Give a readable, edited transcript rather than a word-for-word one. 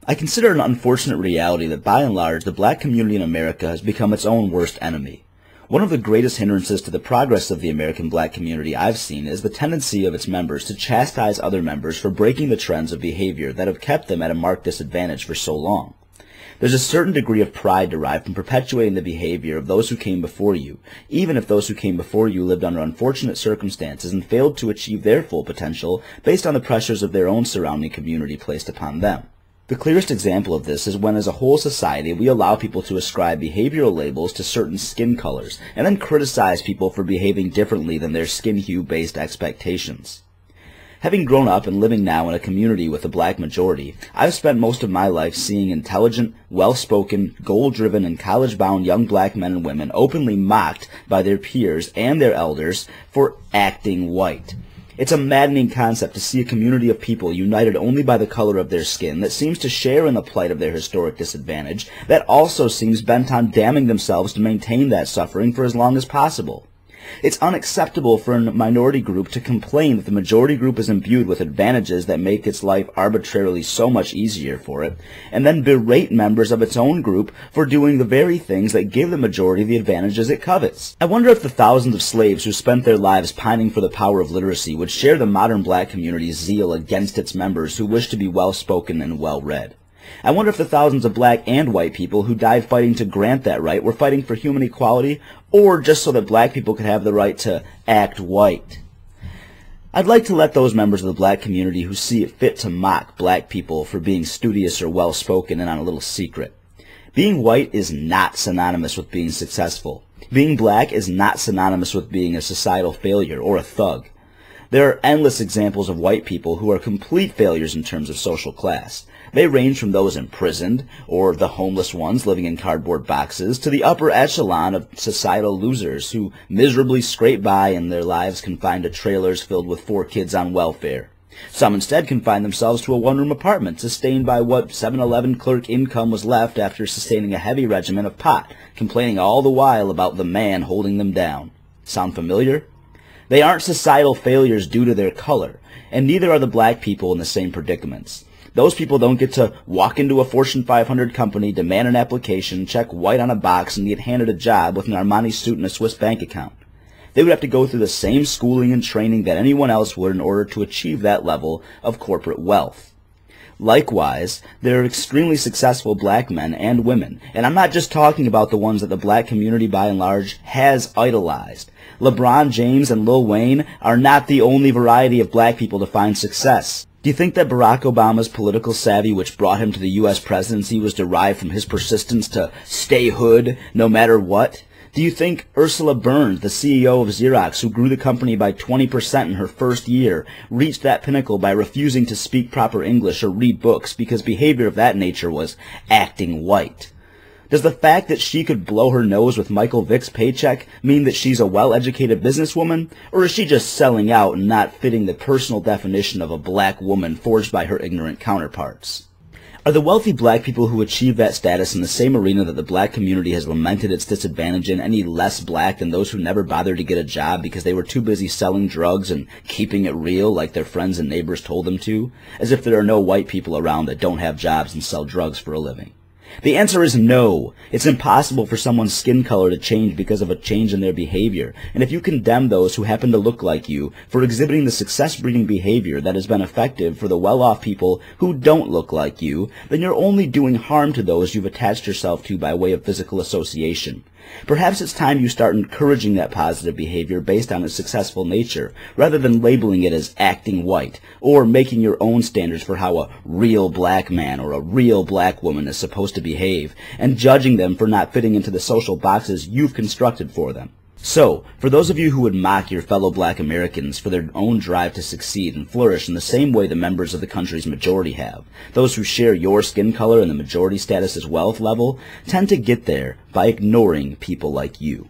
I consider it an unfortunate reality that by and large the black community in America has become its own worst enemy. One of the greatest hindrances to the progress of the American black community I've seen is the tendency of its members to chastise other members for breaking the trends of behavior that have kept them at a marked disadvantage for so long. There's a certain degree of pride derived from perpetuating the behavior of those who came before you, even if those who came before you lived under unfortunate circumstances and failed to achieve their full potential based on the pressures of their own surrounding community placed upon them. The clearest example of this is when as a whole society we allow people to ascribe behavioral labels to certain skin colors and then criticize people for behaving differently than their skin hue based expectations. Having grown up and living now in a community with a black majority, I've spent most of my life seeing intelligent, well-spoken, goal-driven, and college-bound young black men and women openly mocked by their peers and their elders for acting white. It's a maddening concept to see a community of people united only by the color of their skin that seems to share in the plight of their historic disadvantage, that also seems bent on damning themselves to maintain that suffering for as long as possible. It's unacceptable for a minority group to complain that the majority group is imbued with advantages that make its life arbitrarily so much easier for it, and then berate members of its own group for doing the very things that give the majority the advantages it covets. I wonder if the thousands of slaves who spent their lives pining for the power of literacy would share the modern black community's zeal against its members who wish to be well-spoken and well-read. I wonder if the thousands of black and white people who died fighting to grant that right were fighting for human equality, or just so that black people could have the right to act white. I'd like to let those members of the black community who see it fit to mock black people for being studious or well-spoken in on a little secret. Being white is not synonymous with being successful. Being black is not synonymous with being a societal failure or a thug. There are endless examples of white people who are complete failures in terms of social class. They range from those imprisoned, or the homeless ones living in cardboard boxes, to the upper echelon of societal losers who miserably scrape by in their lives confined to trailers filled with 4 kids on welfare. Some instead confine themselves to a one-room apartment sustained by what 7-Eleven clerk income was left after sustaining a heavy regimen of pot, complaining all the while about the man holding them down. Sound familiar? They aren't societal failures due to their color, and neither are the black people in the same predicaments. Those people don't get to walk into a Fortune 500 company, demand an application, check white on a box, and get handed a job with an Armani suit and a Swiss bank account. They would have to go through the same schooling and training that anyone else would in order to achieve that level of corporate wealth. Likewise, there are extremely successful black men and women, and I'm not just talking about the ones that the black community by and large has idolized. LeBron James and Lil Wayne are not the only variety of black people to find success. Do you think that Barack Obama's political savvy, which brought him to the U.S. presidency, was derived from his persistence to stay hood no matter what? Do you think Ursula Burns, the CEO of Xerox, who grew the company by 20% in her first year, reached that pinnacle by refusing to speak proper English or read books because behavior of that nature was acting white? Does the fact that she could blow her nose with Michael Vick's paycheck mean that she's a well-educated businesswoman? Or is she just selling out and not fitting the personal definition of a black woman forged by her ignorant counterparts? Are the wealthy black people who achieve that status in the same arena that the black community has lamented its disadvantage in any less black than those who never bothered to get a job because they were too busy selling drugs and keeping it real like their friends and neighbors told them to, as if there are no white people around that don't have jobs and sell drugs for a living? The answer is no. It's impossible for someone's skin color to change because of a change in their behavior, and if you condemn those who happen to look like you for exhibiting the success-breeding behavior that has been effective for the well-off people who don't look like you, then you're only doing harm to those you've attached yourself to by way of physical association. Perhaps it's time you start encouraging that positive behavior based on its successful nature, rather than labeling it as acting white, or making your own standards for how a real black man or a real black woman is supposed to behave, and judging them for not fitting into the social boxes you've constructed for them. So, for those of you who would mock your fellow black Americans for their own drive to succeed and flourish in the same way the members of the country's majority have, those who share your skin color and the majority status as wealth level, tend to get there by ignoring people like you.